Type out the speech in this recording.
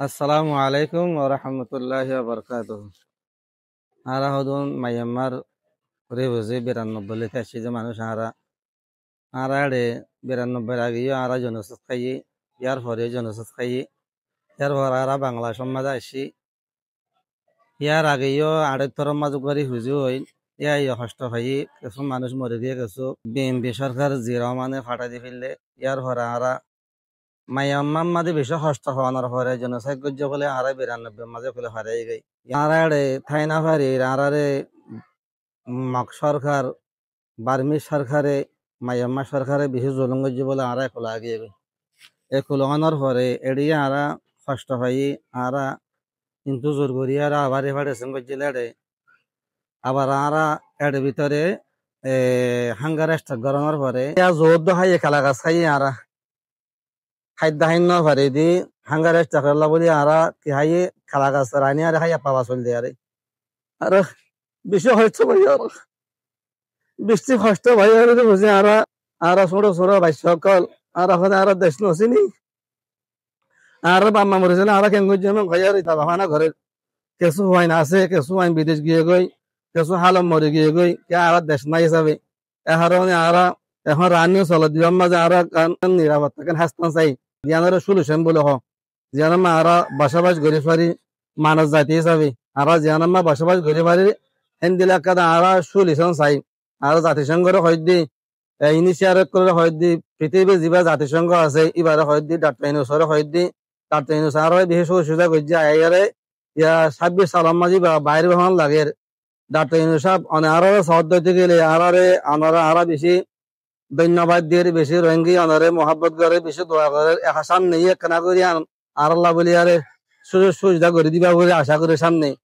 আসসালামু আলাইকুম ওয়া রাহমাতুল্লাহি ওয়া বারাকাতুহু। আরা হদুন মায়ানমার রে বুঝে 92 লে থাকি যে মানুষ আরা 92 আগেও আরা জনসৎ খাই ইয়ার পরে জনসৎ খাই ইয়ার পর আরা বাংলা সমাজ আসি ইয়ার আগেও আড়ে তর মাঝ করি হুজু হই ইয়া কষ্ট খাই কিছু মানুষ মরে দিয়ে গেছো বিএনপি সরকার জিরা মানে ফাটা দিয়ে ফেললে ইয়ার পরে আরা মায়ানমার মাঝে বেশি কষ্ট হওয়ানোর পরে জনসাইড গজ্য বলে আরা 92 মাঝে ফেলে হারাই গই আরাড়ে থাই না পারি আরারে মক সরকার বার্মিজ সরকারে মায়ানমার সরকারে বেশি জুলুম করছে বলে আরা একুলা আগিয়ে গই একুলানোর পরে এড়িয়ে আরা কষ্ট পাই আরা কিন্তু জোর করি আরা আবার এবার এসেন করছিল আবার আরা এর ভিতরে হাঙ্গার স্টার্ট করানোর পরে জোর দোহাই খেলা গাছ খাই আরা খাদ্য হাইন পারে দি হাঙ্গার স্টার্ট করলা বলি আরা কি হাই খেলা গাছ রানি আর খাই পাওয়া চল দিয়ে আর বেশি হয়েছে ভাই আর বৃষ্টি কষ্ট ভাই আর বুঝি আরা ছোট ছোট ভাই সকল আর এখন আর দেশ নছিনি আর বাম্মা মরেছিল আর কেন জন্য ভাই আর তা বাহানা ঘরের কিছু হয় না আছে কিছু আইন বিদেশ গিয়ে গই কিছু হালম মরে গিয়ে গই কে আর দেশ নাই হিসাবে এহারণে আরা এখন রানিও চলো দিবার মাঝে আর নিরাপত্তা কেন হাসতাম চাই জিয়ানের সলিউশন বলে হ জিয়ানাম্মা আরা বসবাস করে পারি মানুষ জাতি হিসাবে আর জিয়ানাম্মা বসবাস করে পারি হেন দিলে কাদা আরা সলিউশন চাই আর জাতিসংঘের হয়দি ইনিশিয়েট করে হয়দি পৃথিবীর যিবা জাতিসংঘ আছে এবারে হয়দি ডাক্তার ইউনুসের হয়দি ডাক্তার ইউনুস আর বিশেষ সুবিধা করছে আইয়ারে ইয়া 26 সালের মাঝে বাইরে বেহান লাগে ডাক্তার ইউনুস সাহেব আরো সহজ দিতে গেলে আরা বেশি ধন্যবাদ দিয়ে বেশি রঙ্গি আনারে মহাব্বত করে বেশি দোয়া করে একাশান নেই একখানা করি আর আল্লাহ বলি আরে সুযোগ সুবিধা করে দিবা বলে আশা করে সামনে